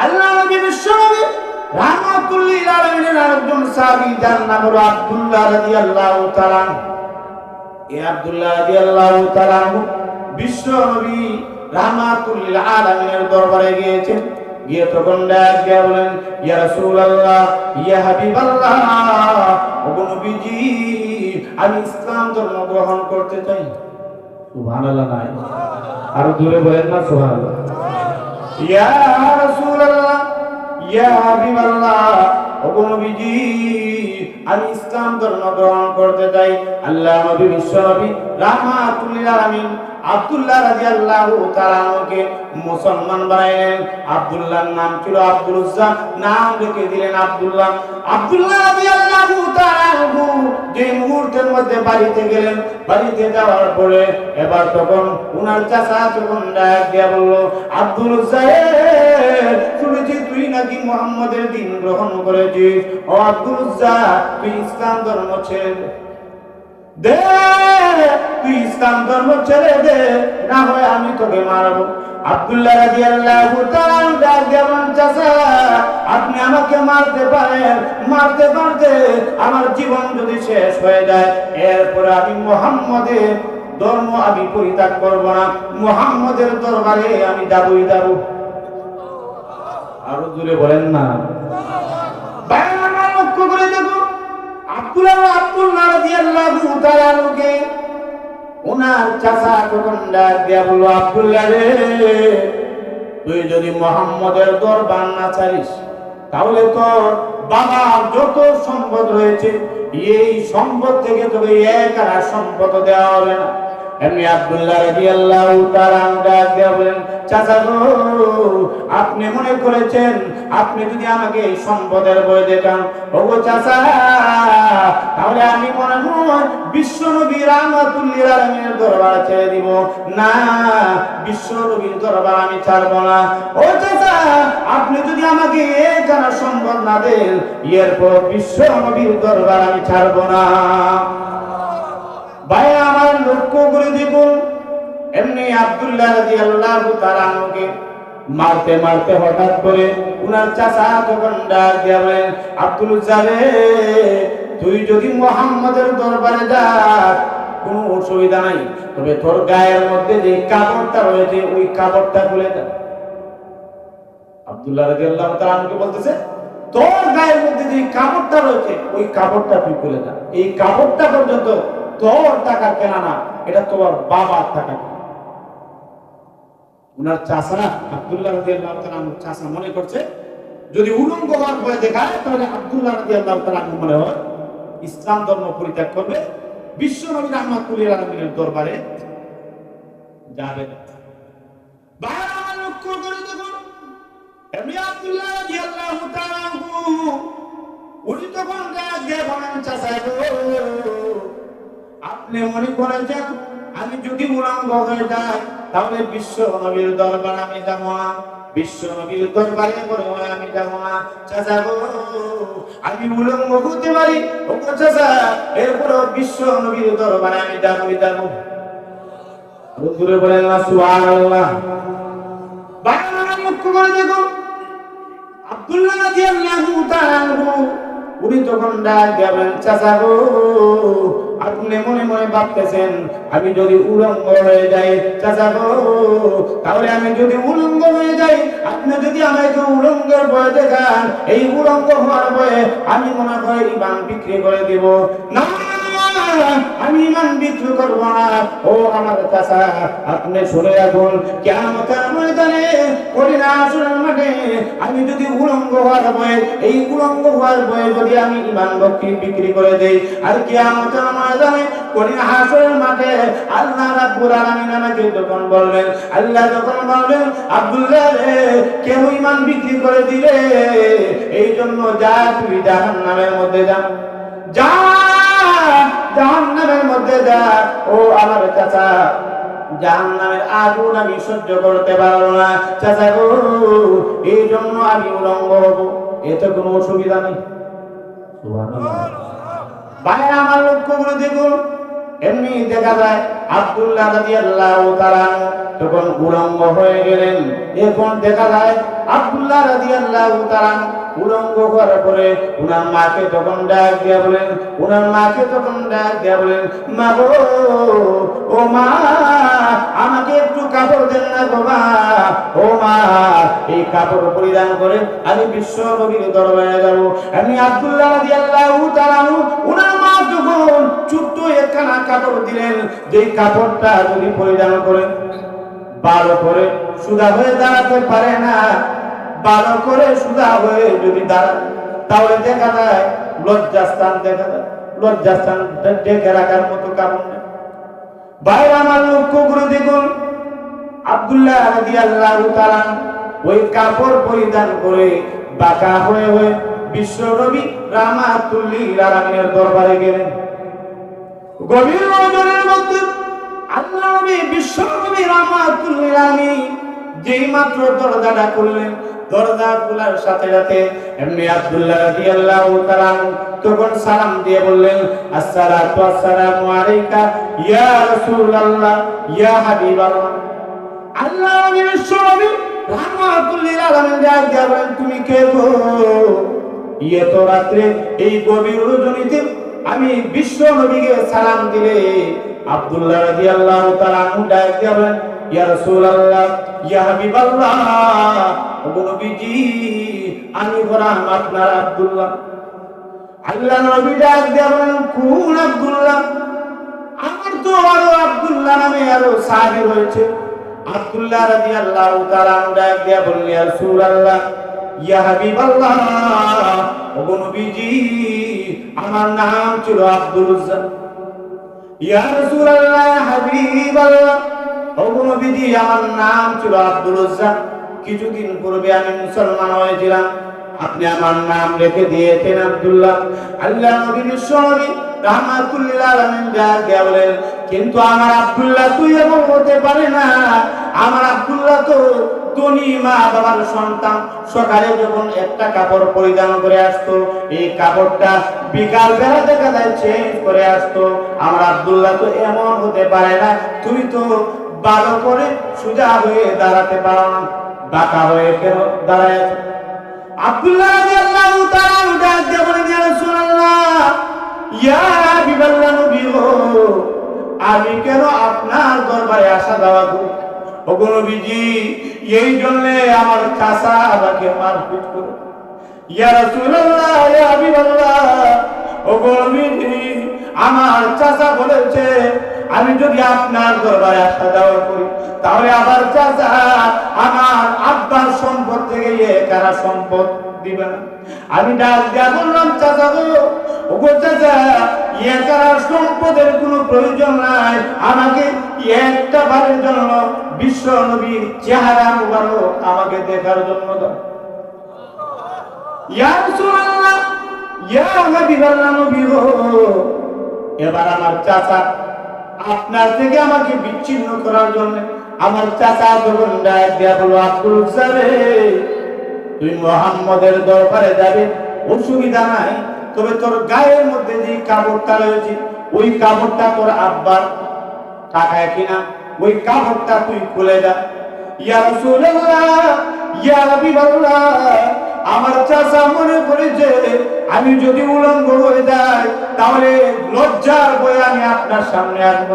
আল্লাহ নবী বিশ্বনবী রাহমাতুল লিল আলামিনের আরেকজন সাহাবী যার নাম হলো আব্দুল্লাহ রাদিয়াল্লাহু তাআলা। এই আব্দুল্লাহ রাদিয়াল্লাহু তাআলা বিশ্বনবী রাহমাতুল লিল আলামিনের দরবারে গিয়েছেন। গিয়ে তখন ডাক দিয়ে বলেন, ইয়া রাসূলুল্লাহ, ইয়া হাবিবাল্লাহ, ওগো নবীজি, আমি ইসলাম ধর্ম গ্রহণ করতে চাই। সুবহানাল্লাহ নাই? আরো জোরে বলেন না সুবহানাল্লাহ। ইয়া রাসূলুল্লাহ, ইয়া হাবিবাল্লাহ, ওগো নবীজি, আমি ইসলাম ধর্ম গ্রহণ করতে চাই। আল্লাহ নবী বিশ্বনবী রাহমাতুল লিল আলামিন আব্দুল্লাহ রাদিয়াল্লাহু তাআলাকে মুসলমান বানাইলেন। আব্দুল্লাহর নাম ছিল আব্দুল উজ্জা, নাম রেখে দিলেন আব্দুল্লাহ। আব্দুল্লাহ রাদিয়াল্লাহু তাআলা যে মুহূর্তের মধ্যে বাড়িতে গেলেন, বাড়িতে যাওয়ার পরে এবার তখন উনার চাচা তখন ডাক দিয়া বলল, আব্দুল উজ্জা, শুনেছি তুই নাকি মুহাম্মদের দিন গ্রহণ করেছিস। ও আব্দুল উজ্জা, তুই ইসলাম ধর্ম ছেড়ে দে, তুই ইসলাম ধর্ম ছেড়ে দে, না হয় আমি তোকে মারব। আব্দুল্লাহ রাদিয়াল্লাহু তাআলা ডাক দিয়ে বলেন, চাচা, আপনি আমাকে মারতে পারেন, মারতে পারতে আমার জীবন যদি শেষ হয়ে যায়, এরপরে আমি মুহাম্মদের ধর্ম আমি পরিত্যাগ করব না, মুহাম্মদের দরবারে আমি যাবই যাব। আরো জোরে বলেন না। লক্ষ্য করে দেখো, আব্দুল্লাহ রাদিয়াল্লাহু তাআলাকে ওনার চাচা তখন ডাক দিয়া বলল, আব্দুল্লাহ রে, তুই যদি মুহাম্মদের দরবার না ছাড়িস, তাহলে তোর বাবার যত সম্পদ রয়েছে এই সম্পদ থেকে তোকে এক আনা সম্পদ দেওয়া হবে না। এমনি আব্দুল্লাহ রাদিয়াল্লাহু তাআলা ডাক দিয়া বলেন, চাচা গো, আপনি মনে করেছেন আপনি যদি আমাকে এই সম্পদের বই দেখান, ওগো চাচা, তাহলে আমি মনে হয় বিশ্বনবী রাহমাতুল লিল আলামিনের দরবার ছেড়ে দিব। না, বিশ্বনবীর দরবার আমি ছাড়ব না। ও চাচা, আপনি যদি আমাকে এখানে সম্পদ না দেন, এরপর বিশ্বনবীর দরবার আমি ছাড়ব না। ভাই আমার লক্ষ্য করে দেখুন, এমনি আব্দুল্লাহ রাদিয়াল্লাহু তাআলাকে মারতে মারতে হঠাৎ করে উনার চাচা তখন ডাক দিয়া বলেন, আব্দুল উজ্জা রে, তুই যদি মুহাম্মদের দরবারে যাস কোনো অসুবিধা নাই, তবে তোর গায়ের মধ্যে যে কাপড়টা রয়েছে ওই কাপড়টা খুলে দে। আব্দুল্লাহ রাদিয়াল্লাহু তাআলাকে বলতেছে, তোর গায়ের মধ্যে যে কাপড়টা রয়েছে ওই কাপড়টা তুই খুলে দে। এই কাপড়টা পর্যন্ত তোর টাকা কেনা না, এটা তোমার বাবার টাকা। উনার চাচা আব্দুল্লাহ রাদিয়াল্লাহু তাআলা চাচা মনে করছে যদি উলঙ্গ হওয়ার ভয় দেখায়, তাহলে আব্দুল্লাহ রাদিয়াল্লাহু তাআলা মনে হয় ইসলাম ধর্ম পরিত্যাগ করবে, বিশ্বনবী রাহমাতুল লিল আলামিনের দরবারে যাবে। বাইরে লক্ষ্য করে দেখুন, এমনি আব্দুল্লাহ রাদিয়াল্লাহু তাআলা উনি তখন ডাক দিয়ে বলেন, চাচা গো, আপনি মনে করেছেন আমি যদি উলঙ্গ হয়ে যাই তাহলে বিশ্ব নবীর দরবার আমি যাব না, বিশ্ব নবীর দরবারে বড় হয় আমি যাব না। চাচা গো, আমি উলঙ্গ হতে পারি, ও চাচা, এরপর বিশ্ব নবীর দরবারে আমি যাবই যাব। হুজুরে বলেন না সুবহানাল্লাহ। বাংলা লক্ষ্য করে দেখুন, আব্দুল্লাহ রাদিয়াল্লাহু তাআলা উনি তখন ডাক দেবেন, চাচা গো, আপনি মনে মনে ভাবতেছেন আমি যদি উলঙ্গ হয়ে যাই, চাচা গো, তাহলে আমি যদি উলঙ্গ হয়ে যাই, আপনি যদি আমাকে উলঙ্গের ভয় দেখান, এই উলঙ্গ হওয়ার ভয়ে আমি মনে হয় ইমান বিক্রি করে দেব। না, আমি ইমান বিক্রি করব না। ও আমার চাচা, আপনি শুনে রাখুন, কিয়ামতের ময়দানে কলিনা আসরের মাঠে আমি যদি উলঙ্গ হওয়ার ভয়ে, এই উলঙ্গ হওয়ার ভয়ে যদি আমি ইমান বিক্রি করে দেই, আর কিয়ামতের ময়দানে কলিনা আসরের মাঠে আল্লাহ রাব্বুল আলামিন আমাকে যখন বলবেন, আল্লাহ যখন বলবেন, আব্দুল্লাহ রে, কেউ ইমান বিক্রি করে দিলে, এই জন্য যা তুই জাহান্নামের মধ্যে যা, যা জাহান্নামের মধ্যে যা। ও আমার চাচা, জাহান্নামের আগুন আমি সহ্য করতে পারবো না, চাচা গো, এই জন্য আমি উলঙ্গ হব, এতে কোনো অসুবিধা নেই। সুবহানাল্লাহ। ভাই আমার লক্ষ্য করে দেখুন, এমনি দেখা যায় আব্দুল্লাহ রাদিয়াল্লাহু তাআলা তখন উলঙ্গ হয়ে গেলেন। এখন দেখা যায় আব্দুল্লাহ রাদিয়াল্লাহু তাআলা উলঙ্গ করার পরে উনার মাকে তখন ডাক দিয়া বলেন, মা গো, ও মা, আমাকে একটু কাপড় দেন না গো মা। ও মা, এই কাপড় পরিধান করে আমি বিশ্ব নবীর দরবারে যাব। আমি আব্দুল্লাহ রাদিয়াল্লাহু তাআলা উনার মা যখন ছোট্ট একখানা কাপড় দিলেন, যেই কাপড়টা যদি পরিধান করে ভালো করে সুদা হয়ে দাঁড়াতে পারে না, ভালো করে সুদা হয়ে যদি দাঁড়ায় তাহলে দেখা যায় লজ্জাস্থান ঢেকে রাখার মতো কাপড় নেই। বাইরে আমার লক্ষ্য করে দেখুন, আব্দুল্লাহ রাদিয়াল্লাহু তাআলা ওই কাপড় পরিধান করে বাঁকা হয়ে বিশ্ব নবী রাহমাতুল লিল আলামিনের দরবারে গেলেন। গভীর রজনীর মধ্যে আল্লাহ নবী বিশ্ব নবী রাহমাতুল লিল আলামিন যেই মাত্র দরজাটা খুললেন, দরজা খোলার সাথে সাথে এমনি আব্দুল্লাহ রাদিয়াল্লাহু তাআলা তখন সালাম দিয়ে বললেন, আসসালাতু আসসালামু আলাইকা ইয়া রাসূলুল্লাহ ইয়া হাবিবাল্লাহ। আল্লাহ নবী বিশ্ব নবী রাহমাতুল লিল আলামিন ডাক বলেন, তুমি কে গো? এত রাত্রে এই গভীর রজনীতে আমি বিশ্ব নবীকে সালাম দিলে আব্দুল্লাহ রাদিয়াল্লাহু তাআলা ডাক বলেন, ইয়া রাসূলুল্লাহ ইয়া হাবিবাল্লাহ, ওগো নবীজি, আমি গোলাম আপনার আব্দুল্লাহ। আল্লাহ নবী ডাক বলেন, কোন আব্দুল্লাহ? আমার তো আরো আব্দুল্লাহ নামে আরো সাহাবী রয়েছে। আব্দুল্লাহ রাদিয়াল্লাহু তাআলা ডাক দিয়া বললেন, ইয়া রাসূলুল্লাহ ইয়া হাবিবাল্লাহ, ওগো নবীজি, আমার নাম ছিল আব্দুল উজ্জা। ইয়া রাসূলুল্লাহ ইয়া হাবিবাল্লাহ, ওগো নবীজি, আমার নাম ছিল আব্দুল উজ্জা। কিছুদিন পূর্বে আমি মুসলমান হয়েছিলাম, আপনি আমার নাম রেখে দিয়েছেন আব্দুল্লাহ। আল্লাহ নবী বিশ্ব নবী রাহমাতুল লিল আলামিন ডাক দিয়া বলেন, কিন্তু আমার আব্দুল্লাহ তুই এমন হতে পারে না। আমার আব্দুল্লাহ তো ধনী মা বাবার সন্তান। সকালে যখন একটা কাপড় পরিধান করে আসতো, এই কাপড়টা বিকাল বেলা দেখা যায় চেঞ্জ করে আসতো। আমার আব্দুল্লাহ তো এমন হতে পারে না। তুমি তো ভালো করে সোজা হয়ে দাঁড়াতে পারো না, বাঁকা হয়ে কেন দাঁড়ায় আছো? আব্দুল্লাহ রাদিয়াল্লাহু তাআলা ডাক দিয়ে বলেন, ইয়া রাসূলুল্লাহ ইয়া হাবিবাল্লাহ, নবী গো, আমি কেন আপনার দরবারে আসা যাওয়া করি? ওগো নবীজি, এই জন্য আমার চাচা আমাকে মারপিট করে। ইয়া রাসূলুল্লাহ ইয়া হাবিবাল্লাহ, ওগো নবীজি, আমার চাচা বলেছে আমি যদি আপনার দরবারে আসা যাওয়া করি তাহলে আবার চাচা আমার আব্বার সম্পদ থেকে কারা সম্পদ দিবেন। আমি ডাক দিয়া বললাম, চাচা গো, ওগো চাচা, কারা সম্পদের কোনো প্রয়োজন নাই, আমাকে একটা বারের জন্য বিশ্ব নবীর চেহারা মুবারক আমাকে দেখার জন্য দাও। ইয়া রাসূলুল্লাহ ইয়া হাবিবাল্লাহ, নবী গো, এবার আমার চাচা আপনার থেকে আমাকে বিচ্ছিন্ন করার জন্য আমার চাচা যখন ডাক দিয়া বলো, আব্দুল উজ্জা রে, তুই মুহাম্মদের দরবারে যাবে, অসুবিধা নাই, তবে তোর গায়ের মধ্যে যে কাপড়টা রয়েছে ওই কাপড়টা তোর আব্বার টাকায় কিনা, ওই কাপড়টা তুই খুলে যা। ইয়া রাসূলুল্লাহ ইয়া হাবিবাল্লাহ, আমার চাচা মনে করেছে আমি যদি উলঙ্গ হয়ে যাই তাহলে লজ্জার ভয়ে আমি আপনার সামনে আসবো।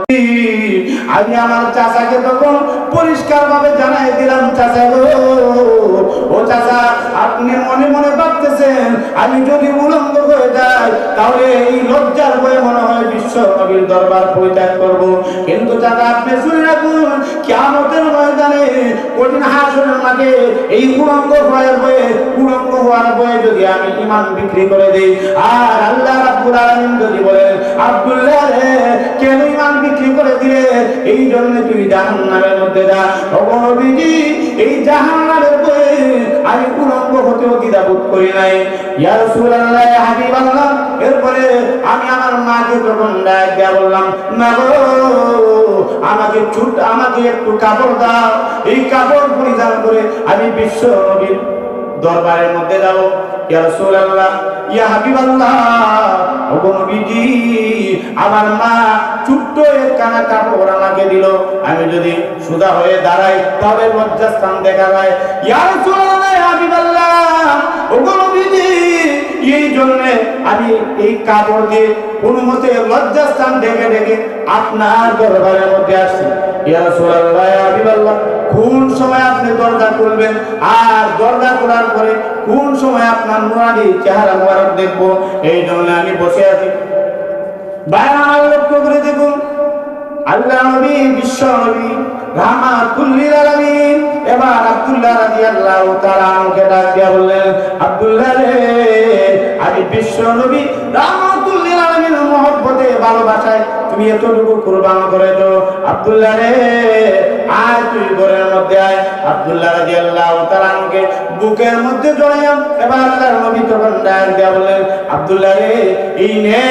আমি আমার চাচাকে তখন পরিষ্কার ভাবে জানাই দিলাম, চাচা গো, ও চাচা, আপনি মনে মনে ভাবতেছেন আমি যদি উলঙ্গ হয়ে যাই তাহলে এই লজ্জার ভয়ে মনে হয় বিশ্ব নবীর দরবার পরিত্যাগ করব। কিন্তু চাচা, আপনি শুনে রাখুন, কিয়ামতের ময়দানে কঠিন হাসরের মাঠে এই উলঙ্গ হওয়ার ভয়ে যদি আমি ঈমান বিক্রি করে দেই, আর আল্লাহ রাব্বুল আলামিন যদি বলেন, আব্দুল্লাহ রে, কেন ঈমান বিক্রি করে দিলে? এই জন্য তুই জাহান্নামের মধ্যে যা। ওগো নবীজি, এই জাহান্নামের ভয়ে আমি উলঙ্গ হতেও দ্বিধাবোধ করি নাই। ইয়া রাসূলুল্লাহ ইয়া হাবিবাল্লাহ, এরপরে আমি আমার মাকে যখন ডাক দিয়া বললাম, মা গো, আমাকে একটু কাপড় দাও, এই কাপড় পরিধান করে আমি বিশ্ব নবীর দরবারের মধ্যে যাব। ইয়া রাসূলুল্লাহ ইয়া হাবিবাল্লাহ, ওগো নবীজি, আমার মা ছোট্ট একখানা কাপড় আমাকে দিল, আমি যদি সোজা হয়ে দাঁড়াই তবে লজ্জাস্থান দেখা যায়। ইয়া রাসূলুল্লাহ, ইয়া হাবিবাল্লাহ, ওগো নবীজি, এই জন্য আমি এই কাপড় দিয়ে কোনো মতে লজ্জাস্থান ঢেকে ঢেকে আপনার দরবারের মধ্যে আসছি। ইয়া রাসূলুল্লাহ, ইয়া হাবিবাল্লাহ, কোন সময় আপনি দরজা খুলবেন আর দরজা খোলার পরে কোন সময় আপনার নুরানি চেহারা মোবারক দেখবো, এই জন্য আমি বসে আছি। বাইরে লক্ষ্য করে দেখুন, আল্লাহ নবী, বিশ্ব নবী রাহমাতুল লিল আলামিন এবার আব্দুল্লাহ রাদিয়াল্লাহু তাআলা আনহুকে ডাক দিয়া বললেন, আব্দুল্লাহ রে, আমি বিশ্ব নবী রাহমাতুল লিল আলামিনের মহব্বতে ভালোবাসায় তুমি এতটুকু কুরবান করে দাও। আব্দুল্লাহ রে, আয় তুই ঘরের মধ্যে আয়। আব্দুল্লাহ রাদিয়াল্লাহু তাআলা আনহুকে বুকের মধ্যে জড়াইয়া এবার আল্লাহর নবী তখন ডাক দিয়া বললেন, আব্দুল্লাহ রে, এই নে,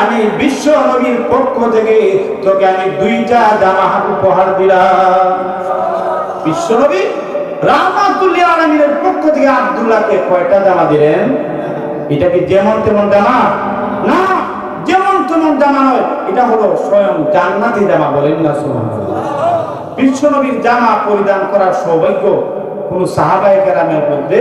আমি বিশ্ব নবীর পক্ষ থেকে তোকে আমি দুইটা জামা উপহার দিলাম। বিশ্ব নবী রাহমাতুল লিল আলামিনের পক্ষ থেকে আব্দুল্লাহকে কয়টা জামা দিলেন? এটা কি যেমন তেমন জামা না, যেমন তেমন জামা নয়, এটা হলো স্বয়ং জান্নাতি জামা। বলেন না সুবহানাল্লাহ। বিশ্ব নবীর জামা পরিধান করার সৌভাগ্য কোন সাহাবায়ে কেরামের মধ্যে,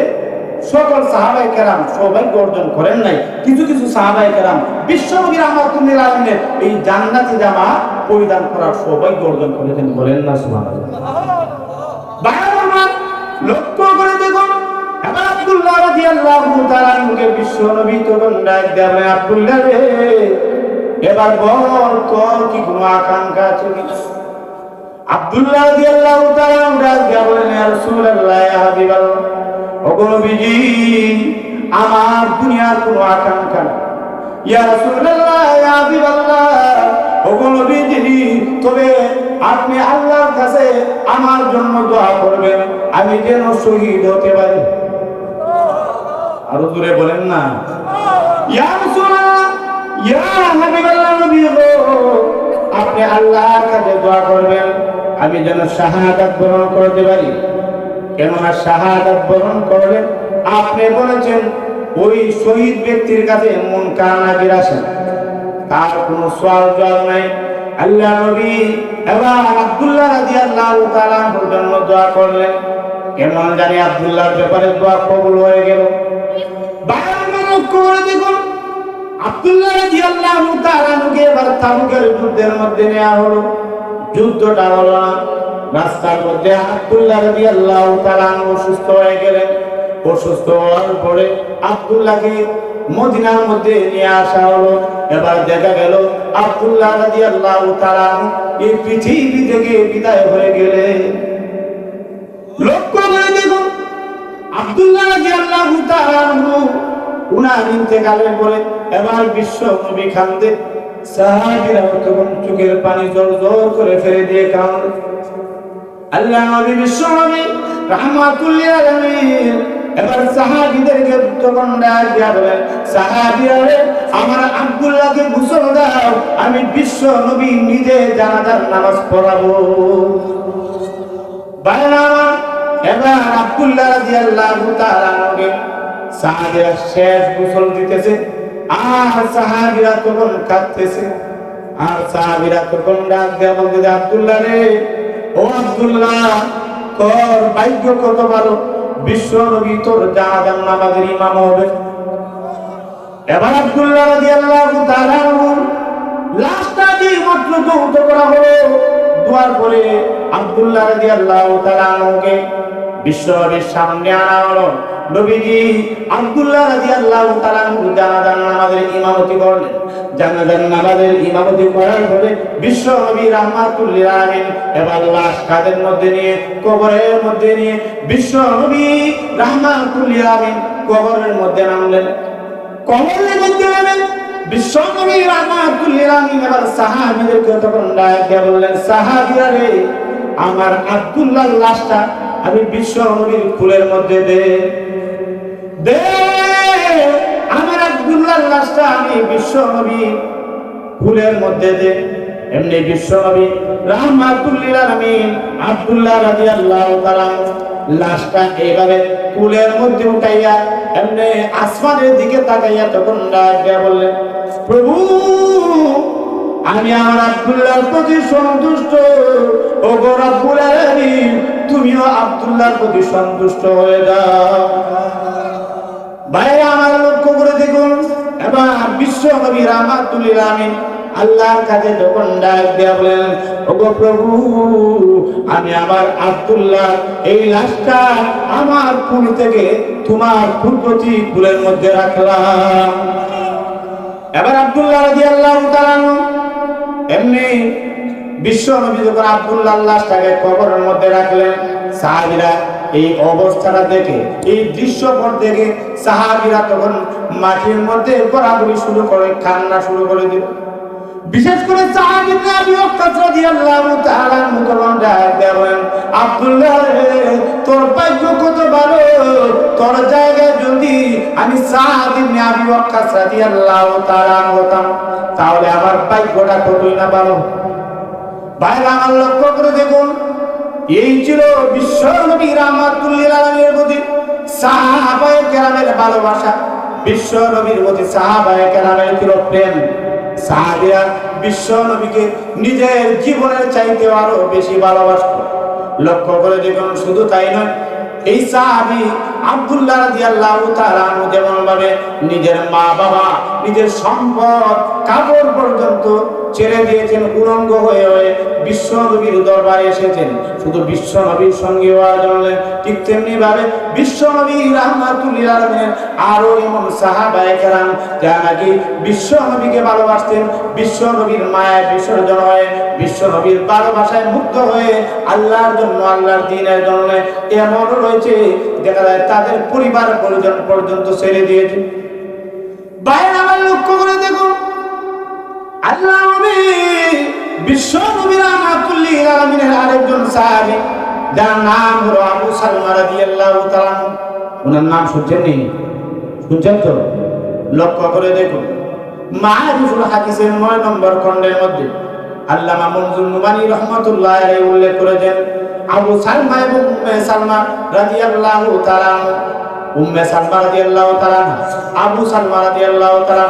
সকল সাহাবায়ে কেরাম সৌভাগ্য অর্জন করেন নাই। কিছু কিছু সাহাবায়ে কেরাম বিশ্ব নবী রাহমাতুল লিল আলামিনের এই জান্নাতি জামা পরিধান করার সৌভাগ্য অর্জন করেছেন। বলেন না সুবহানাল্লাহ। লক্ষ্য করে দেখুন, এবার আব্দুল্লাহ রাদিয়াল্লাহু তাআলা আনহুকে বিশ্ব নবী তখন ডাক দেন, আব্দুল্লাহ রে, এবার বল তোর কি কোনো আকাঙ্ক্ষা আছে কিনা? আব্দুল্লাহ রাদিয়াল্লাহু তাআলা আনহু ডাক দিয়া বলেন, ইয়া রাসূলুল্লাহ, ইয়া হাবিবাল্লাহ, ওগো নবীজি, আমার দুনিয়ার কোনো আকাঙ্ক্ষা নেই। ইয়া রাসূলুল্লাহ, ইয়া হাবিবাল্লাহ, ওগো নবীজি, তবে আপনি আল্লাহর কাছে আমার জন্য দোয়া করবেন, আমি যেন শহীদ হতে পারি। আরো জোরে বলেন না। ইয়া রাসূলুল্লাহ, ইয়া হাবিবাল্লাহ, নবী গো, আপনি আল্লাহর কাছে দোয়া করবেন, আমি যেন শাহাদাত বরণ করতে পারি। কেননা শাহাদাত বরণ করলে আপনি বলেছেন ওই শহীদ ব্যক্তির কাছে মুনকার নাকির আসে, তার কোনো সওয়াল জবাব নাই। আল্লাহ নবী এবার আব্দুল্লাহ রাদিয়াল্লাহু তাআলা আনহুর জন্য দোয়া করলেন। কেমন জানি আব্দুল্লাহর ব্যাপারে দোয়া কবুল হয়ে গেল। বায়ান করে দেখুন, আব্দুল্লাহ রাদিয়াল্লাহু তাআলা আনহুকে এবার তাবুকের যুদ্ধের মধ্যে নেওয়া হলো। যুদ্ধটা হলো না, রাস্তার মধ্যে আব্দুল্লাহ রাদিয়াল্লাহু তাআলা আনহু অসুস্থ হয়ে গেলেন। অসুস্থ হওয়ার পরে আব্দুল্লাহকে মদিনার মধ্যে নিয়ে আসা হলো। এবার দেখা গেল আব্দুল্লাহ রাদিয়াল্লাহু তাআলা এই পৃথিবী থেকে বিদায় হয়ে গেলেন। লক্ষ্য করে দেখুন, আব্দুল্লাহ রাদিয়াল্লাহু তাআলা উনার ইন্তেকালের পরে এবার বিশ্ব নবী কাঁদে, সাহাবীরা তখন চোখের পানি জোর জোর করে ফেলে দিয়ে কাঁদে। আল্লাহ নবী বিশ্ব নবী রাহমাতুল লিল আলামিন এবার সাহাবীদেরকে তখন ডাক দিয়া বলেন, সাহাবীরা, আমার আব্দুল্লাহকে গোসল দাও, আমি বিশ্ব নবী নিজে জানাজার নামাজ পড়াবো। বাইনা এবার আব্দুল্লাহ রাদিয়াল্লাহু তাআলা আনহুকে সাহাবীরা শেষ গোসল দিতেছে, আর সাহাবীরা তখন কাঁদতেছে। আর সাহাবীরা তখন ডাক দিয়া বলতেছে, আব্দুল্লাহ রে, ও আব্দুল্লাহ, তোর ভাগ্য কত ভালো, বিশ্ব নবী তোর জানাজার নামাজের ইমাম হবে। এবার আব্দুল্লাহ রাদিয়াল্লাহু তাআলা লাশটা দিয়ে মাত্র যৌত করা হলো, দোয়ার পরে আব্দুল্লাহ রাদিয়াল্লাহু তাআলা আনহুকে বিশ্ব নবীর সামনে আনা হলো। নবীজি আব্দুল্লাহ রাদিয়াল্লাহু তাআলা আনহু জানাজার নামাজের ইমামতি করলেন। জানাজার নামাজের ইমামতি করার পরে বিশ্ব নবী রাহমাতুল লিল আলামিন এবার লাশ কাঁধের মধ্যে নিয়ে কবরের মধ্যে নিয়ে বিশ্ব নবী রাহমাতুল লিল আলামিন কবরের মধ্যে নামলেন। কবরের মধ্যে নামেন বিশ্ব নবী রাহমাতুল লিল আলামিন এবার সাহাবীদেরকে তখন ডাক দিয়ে বললেন, সাহাবীরা রে, আমার আব্দুল্লাহর লাশটা আমি বিশ্ব নবীর কুলের মধ্যে দে, আমার আব্দুল্লাহর লাশটা আমি বিশ্ব নবীর কুলের মধ্যে দে। এমনি বিশ্ব নবী রাহমাতুল লিল আলামিন আব্দুল্লাহ রাদিয়াল্লাহু তাআলা লাশটা এইভাবে কুলের মধ্যে উঠাইয়া এমনি আসমানের দিকে তাকাইয়া তখন ডাক দিয়া বললেন, প্রভু আমি আমার আব্দুল্লাহর প্রতি সন্তুষ্ট। ও গো রব্বুল আলামিন, তুমিও আব্দুল্লাহর প্রতি সন্তুষ্ট হয়ে যাও। ভাইরা আমার লক্ষ্য করে দেখুন, এবার বিশ্ব নবী রাহমাতুল লিল আলামিন আল্লাহর কাছে যখন ডাক দিয়া বলেন, ওগো প্রভু আমি আমার আব্দুল্লাহ এই লাশটা আমার ফুল থেকে তোমার ফুলপতি ফুলের মধ্যে রাখলাম। এবার আব্দুল্লাহ রাদিয়াল্লাহু তাআলা এমনি বিশ্ব নবী যখন আব্দুল্লাহ লাশটাকে কবরের মধ্যে রাখলেন, সাহাবীরা এই অবস্থাটা দেখে, এই দৃশ্যপট দেখে সাহাবীরা তখন মাটির মধ্যে গড়াগড়ি শুরু করে, কান্না শুরু করে দিল। বিশেষ করে সাহাবী ইবনে আবি ওয়াক্কাস রাদিয়াল্লাহু তাআলা মুকররম দেন, আব্দুল্লাহ তোর ভাগ্য কত ভালো, তোর জায়গায় যদি আমি সাহাবী ইবনে আবি ওয়াক্কাস রাদিয়াল্লাহু তাআলা হতাম তাহলে আমার ভাগ্যটা কতই না ভালো। ভাইরা আমার লক্ষ্য করে দেখুন, এই ছিল বিশ্ব নবী রাহমাতুল লিল আলামিনের প্রতি সাহাবায়ে কেরামের ভালোবাসা, বিশ্ব নবীর প্রতি সাহাবায়ে কেরামের ছিল প্রেম। সাহাবীরা বিশ্ব নবীকে নিজের জীবনের চাইতে আরো বেশি ভালোবাসত। লক্ষ্য করে দেখুন, শুধু তাই নয়, এই সাহাবী আব্দুল্লাহ রাদিয়াল্লাহু তাআলা যেমন ভাবে নিজের মা বাবা, নিজের সম্পদ, কাপড় পর্যন্ত ছেড়ে দিয়েছেন, উলঙ্গ হয়ে হয়ে বিশ্ব নবীর দরবারে এসেছেন শুধু বিশ্ব নবীর সঙ্গে হওয়ার জন্য, ঠিক তেমনি ভাবে বিশ্ব নবী রাহমাতুল লিল আলামিনের আরো এমন সাহাবায়ে কেরাম যারা নাকি বিশ্ব নবীকে ভালোবাসতেন, বিশ্ব নবীর মায়ায় বিসর্জন হয়ে, বিশ্ব নবীর ভালোবাসায় মুগ্ধ হয়ে আল্লাহর জন্য, আল্লাহর দ্বীনের জন্য এমন রয়েছে দেখা যায় তাদের পরিবার পরিজন পর্যন্ত ছেড়ে দিয়েছে। বাইরে আমার লক্ষ্য করে দেখুন, আল্লাহ নবী বিশ্ব নবী রাহমাতুল লিল আলামিনের আরেকজন সাহাবী যার নাম হলো আবু সালমা রাদিয়াল্লাহু তাআলা। ওনার নাম শুনছেন? শুনছেন তো? লক্ষ্য করে দেখুন, মাআরিফুল হাদিসের 9 নম্বর খণ্ডের মধ্যে আল্লামা মনজুর নুমানী রাহমাতুল্লাহ আলাইহি উল্লেখ করেছেন, আবু সালমা এবং উম্মে সালমা রাদিয়াল্লাহু তাআলা, উম্মে সালমা রাদিয়াল্লাহু তাআলা, আবু সালমা রাদিয়াল্লাহু তাআলা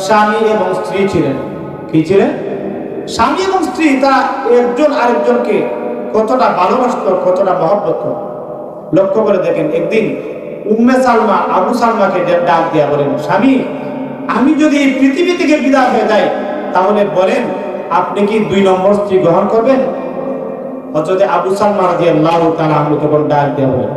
স্বামী এবং স্ত্রী ছিলেন। কি ছিলেন? স্বামী এবং স্ত্রী। তারা একজন আরেকজনকে কতটা ভালোবাসত, কতটা মহব্বত করত। লক্ষ্য করে দেখেন, একদিন উম্মে সালমা আবু সালমাকে ডাক দিয়া বলেন, স্বামী আমি যদি পৃথিবী থেকে বিদায় হয়ে যাই তাহলে বলেন আপনি কি 2 নম্বর স্ত্রী গ্রহণ করবেন? হযরত আবু সালমা রাদিয়াল্লাহু তাআলা তখন ডাক দিয়া বলেন,